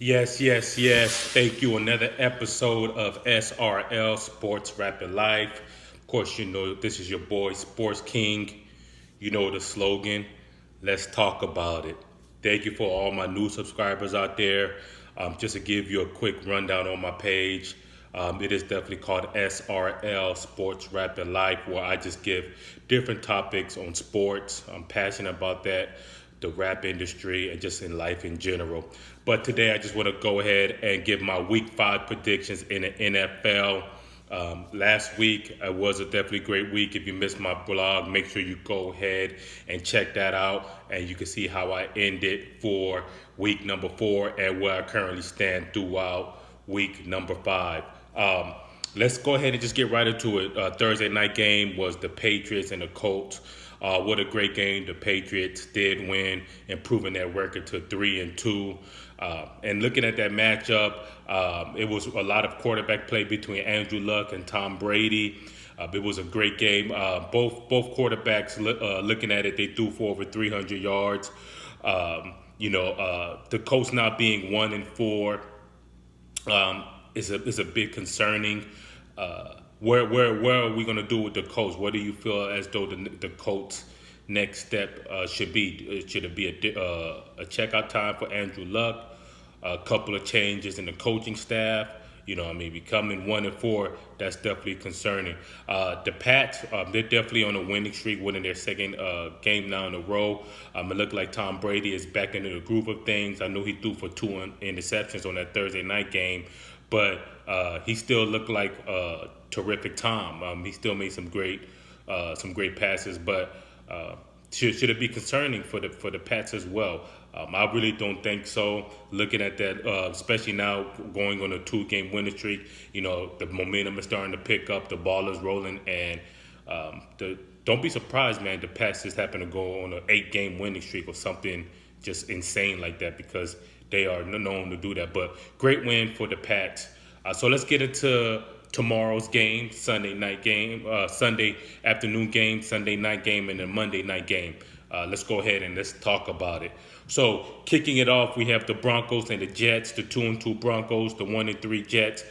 Yes, yes, yes. Thank you. Another episode of SRL Sports Rapid Life. Of course, you know this is your boy Sports King. You know the slogan. Let's talk about it. Thank you for all my new subscribers out there. Just to give you a quick rundown on my page, it is definitely called SRL Sports Rapid Life, where I just give different topics on sports. I'm passionate about that, the rap industry, and just in life in general. But today, I just want to go ahead and give my Week 5 predictions in the NFL. Last week was a definitely great week. If you missed my blog, make sure you go ahead and check that out, and you can see how I ended for week number 4 and where I currently stand throughout week number 5. Let's go ahead and just get right into it. Thursday night game was the Patriots and the Colts. What a great game! The Patriots did win, improving their record to 3-2. And looking at that matchup, it was a lot of quarterback play between Andrew Luck and Tom Brady. It was a great game. Both quarterbacks, looking at it, they threw for over 300 yards. The Colts not being 1-4 is a bit concerning. Where are we going to do with the Colts? What do you feel as though the Colts' next step should be? Should it be a checkout time for Andrew Luck? A couple of changes in the coaching staff. Becoming 1-4, that's definitely concerning. The Pats, they're definitely on a winning streak, winning their second game now in a row. It looked like Tom Brady is back into the groove of things. I know he threw for 2 interceptions on that Thursday night game, but he still looked like terrific Tom. He still made some great passes, but should it be concerning for the Pats as well? I really don't think so. Looking at that, especially now going on a 2-game winning streak, the momentum is starting to pick up. The ball is rolling, and don't be surprised, man. The Pats just happen to go on an 8-game winning streak or something just insane like that, because they are known to do that. But great win for the Pats. So let's get into tomorrow's game, Sunday afternoon game, Sunday night game, and then Monday night game. Let's go ahead and let's talk about it. So kicking it off, we have the Broncos and the Jets, the 2-2 Broncos, the 1-3 Jets.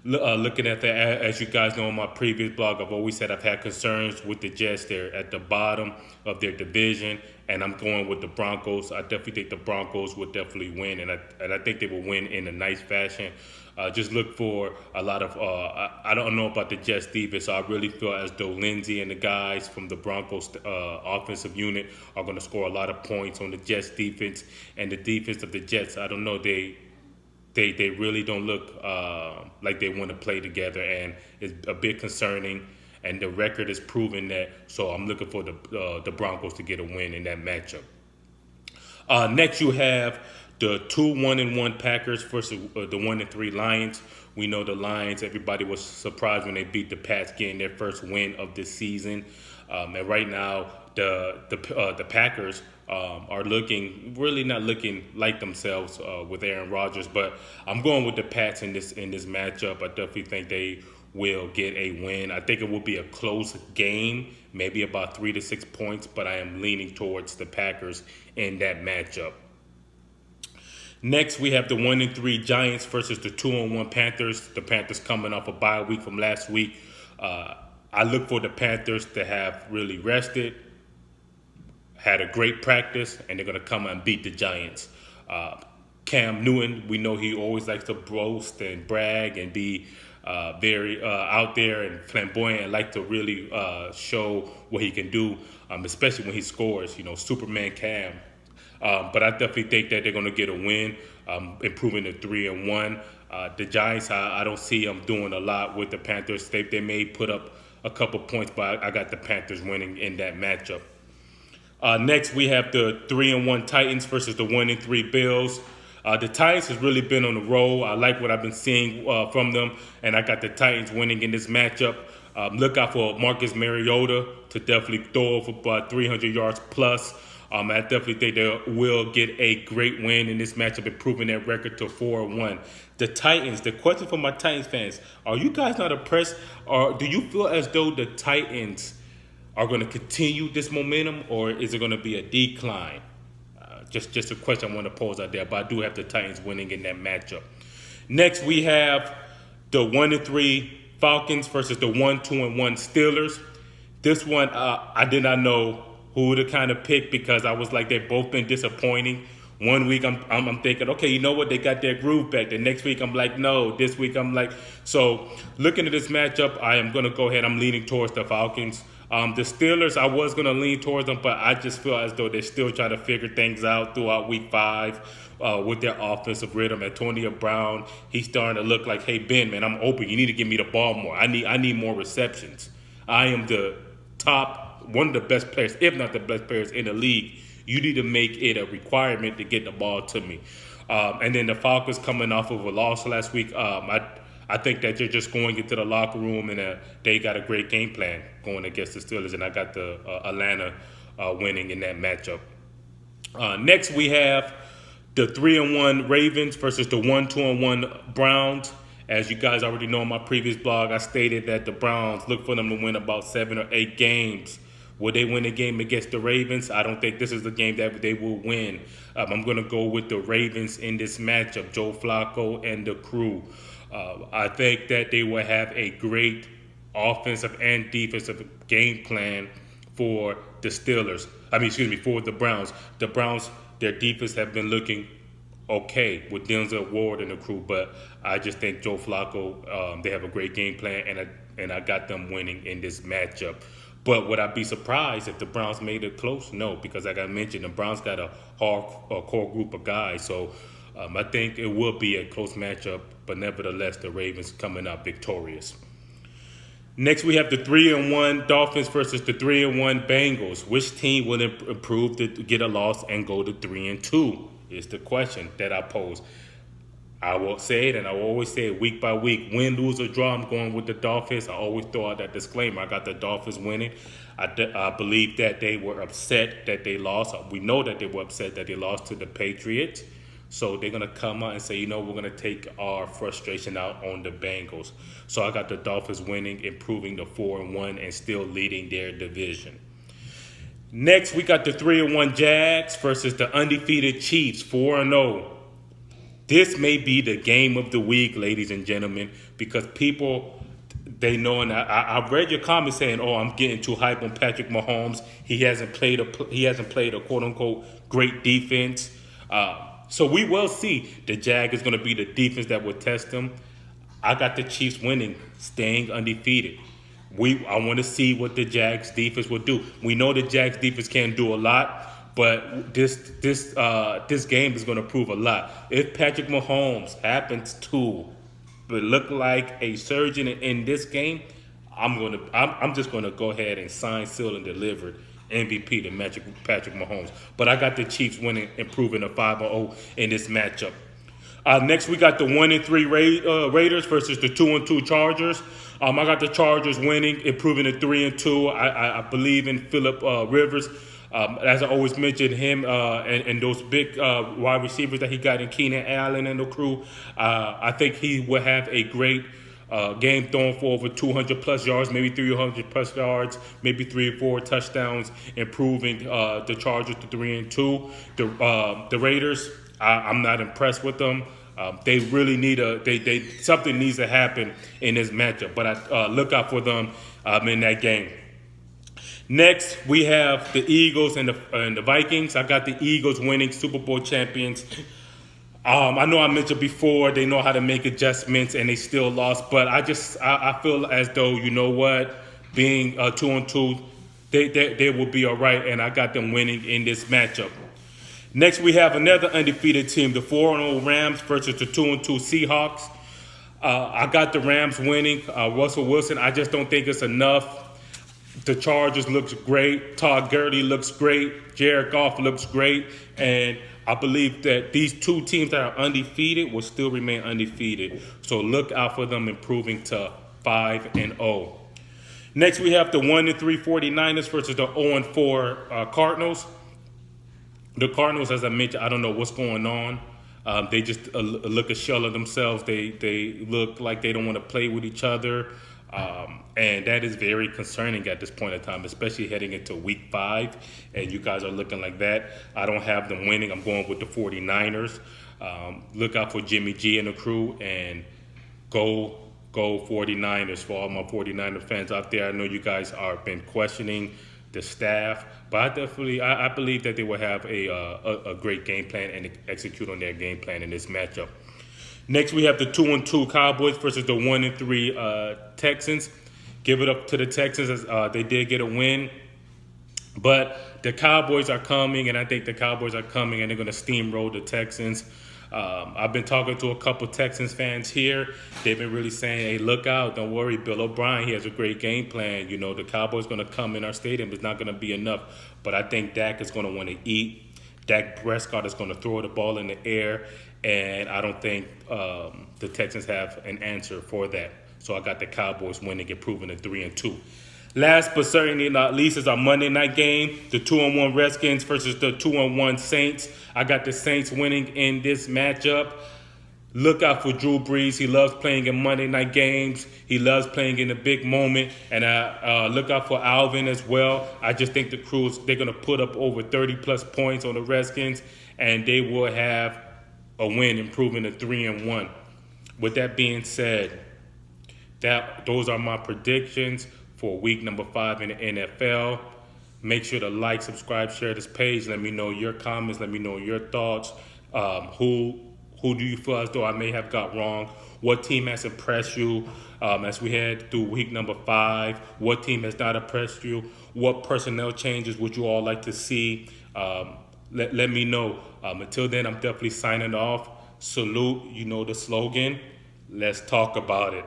Looking at that, as you guys know, in my previous blog, I've always said I've had concerns with the Jets. They're at the bottom of their division, and I'm going with the Broncos. I definitely think the Broncos will definitely win, and I think they will win in a nice fashion. Just look for a lot of, I don't know about the Jets defense, so I really feel as though Lindsey and the guys from the Broncos offensive unit are going to score a lot of points on the Jets defense. And the defense of the Jets, I don't know, they really don't look like they want to play together, and it's a bit concerning. And the record is proving that. So I'm looking for the Broncos to get a win in that matchup. Next, you have the 1-1 Packers versus the 1-3 Lions. We know the Lions. Everybody was surprised when they beat the Pats, getting their first win of this season. And right now, the Packers are really not looking like themselves with Aaron Rodgers. But I'm going with the Pats in this matchup. I definitely think they will get a win. I think it will be a close game, maybe about 3 to 6 points. But I am leaning towards the Packers in that matchup. Next, we have the 1-3 Giants versus the 2-1 Panthers. The Panthers coming off a bye week from last week. I look for the Panthers to have really rested, had a great practice, and they're going to come and beat the Giants. Cam Newton, we know he always likes to boast and brag and be very out there and flamboyant, and like to really show what he can do, especially when he scores. Superman Cam. But I definitely think that they're going to get a win, improving to 3-1. The Giants, I don't see them doing a lot with the Panthers. They may put up a couple points, but I got the Panthers winning in that matchup. Next, we have the 3-1 Titans versus the 1-3 Bills. The Titans has really been on the roll. I like what I've been seeing from them, and I got the Titans winning in this matchup. Look out for Marcus Mariota to definitely throw over about 300 yards plus. I definitely think they will get a great win in this matchup, improving their record to 4-1. The Titans, the question for my Titans fans, are you guys not impressed? Or do you feel as though the Titans are going to continue this momentum, or is it going to be a decline? just a question I want to pose out there, but I do have the Titans winning in that matchup. Next, we have the 1-3 Falcons versus the 1-2-1 Steelers. This one, I did not know who to kind of pick because I was like, they've both been disappointing. One week I'm thinking, okay, you know what, they got their groove back. The next week I'm like, no. This week I'm like, so looking at this matchup, I am going to go ahead. I'm leaning towards the Falcons. The Steelers, I was going to lean towards them, but I just feel as though they're still trying to figure things out throughout week 5 with their offensive rhythm. Antonio Brown, he's starting to look like, hey, Ben, man, I'm open. You need to give me the ball more. I need more receptions. I am the one of the best players, if not the best players in the league. You need to make it a requirement to get the ball to me. And then the Falcons coming off of a loss last week, I think that they're just going into the locker room and they got a great game plan going against the Steelers, and I got the Atlanta winning in that matchup. Next, we have the 3-1 Ravens versus the 1-2-1 Browns. As you guys already know in my previous blog, I stated that the Browns look for them to win about 7 or 8 games. Will they win a game against the Ravens? I don't think this is the game that they will win. I'm going to go with the Ravens in this matchup, Joe Flacco and the crew. I think that they will have a great offensive and defensive game plan for the Steelers. For the Browns. The Browns, their defense have been looking okay with Denzel Ward and the crew, but I just think Joe Flacco, they have a great game plan, and I got them winning in this matchup. But would I be surprised if the Browns made it close? No, because like I mentioned, the Browns got a core group of guys. So I think it will be a close matchup, but nevertheless, the Ravens coming out victorious. Next, we have the 3-1 Dolphins versus the 3-1 Bengals. Which team will improve to get a loss and go to 3-2 is the question that I pose. I will say it, and I will always say it week by week. Win, lose, or draw, I'm going with the Dolphins. I always throw out that disclaimer. I got the Dolphins winning. I believe that they were upset that they lost. We know that they were upset that they lost to the Patriots. So they're going to come out and say, we're going to take our frustration out on the Bengals. So I got the Dolphins winning, improving to 4-1, and still leading their division. Next, we got the 3-1 Jags versus the undefeated Chiefs, 4-0. This may be the game of the week, ladies and gentlemen, because people, they know, and I've read your comments saying, I'm getting too hype on Patrick Mahomes. He hasn't played a quote unquote great defense. So we will see. The Jag is going to be the defense that will test them. I got the Chiefs winning, staying undefeated. I want to see what the Jags defense will do. We know the Jags defense can do a lot. But this game is going to prove a lot. If Patrick Mahomes happens to look like a surgeon in this game, I'm just going to go ahead and sign, seal, and deliver MVP to Patrick Mahomes. But I got the Chiefs winning, improving to 5-0 in this matchup. Next, we got the 1-3 Raiders versus the 2-2 Chargers. I got the Chargers winning, improving to 3-2. I believe in Phillip Rivers. As I always mention him and those big wide receivers that he got in Keenan Allen and the crew, I think he will have a great game throwing for over 200-plus yards, maybe 300-plus yards, maybe 3 or 4 touchdowns, improving the Chargers to 3-2. The Raiders, I'm not impressed with them. They really need something needs to happen in this matchup, but I look out for them in that game. Next, we have the Eagles and the Vikings. I got the Eagles winning, Super Bowl champions. I know I mentioned before they know how to make adjustments and they still lost, but I feel as though, being 2-2, they will be all right, and I got them winning in this matchup. Next, we have another undefeated team, the 4-0 Rams versus the 2-2 Seahawks. I got the Rams winning. Russell Wilson, I just don't think it's enough. The Chargers looks great. Todd Gurley looks great. Jared Goff looks great. And I believe that these two teams that are undefeated will still remain undefeated. So look out for them improving to 5-0. Next, we have the 1-3 49ers versus the 0-4 Cardinals. The Cardinals, as I mentioned, I don't know what's going on. They just look a shell of themselves. They look like they don't want to play with each other. And that is very concerning at this point in time, especially heading into week 5. And you guys are looking like that. I don't have them winning. I'm going with the 49ers. Look out for Jimmy G and the crew, and go 49ers. For all my 49er fans out there, I know you guys are been questioning the staff, but I believe that they will have a great game plan and execute on their game plan in this matchup. Next, we have the 2-2 Cowboys versus the 1-3 Texans. Give it up to the Texans as they did get a win. But the Cowboys are coming, and I think the Cowboys are coming, and they're going to steamroll the Texans. I've been talking to a couple Texans fans here. They've been really saying, hey, look out. Don't worry. Bill O'Brien, he has a great game plan. You know, the Cowboys going to come in our stadium. It's not going to be enough. But I think Dak is going to want to eat. Dak Prescott is going to throw the ball in the air. And I don't think the Texans have an answer for that. So I got the Cowboys winning, improving to 3-2. Last but certainly not least is our Monday night game, the 2-1 Redskins versus the 2-1 Saints. I got the Saints winning in this matchup. Look out for Drew Brees. He loves playing in Monday night games. He loves playing in the big moment. And look out for Alvin as well. I just think the Crews, they're going to put up over 30-plus points on the Redskins, and they will have a win, improving to 3-1. With that being said, those are my predictions for week number 5 in the NFL. Make sure to like, subscribe, share this page. Let me know your comments. Let me know your thoughts. Who do you feel as though I may have got wrong? What team has impressed you as we head through week number 5? What team has not impressed you? What personnel changes would you all like to see? Let me know. Until then, I'm definitely signing off. Salute, you know the slogan. Let's talk about it.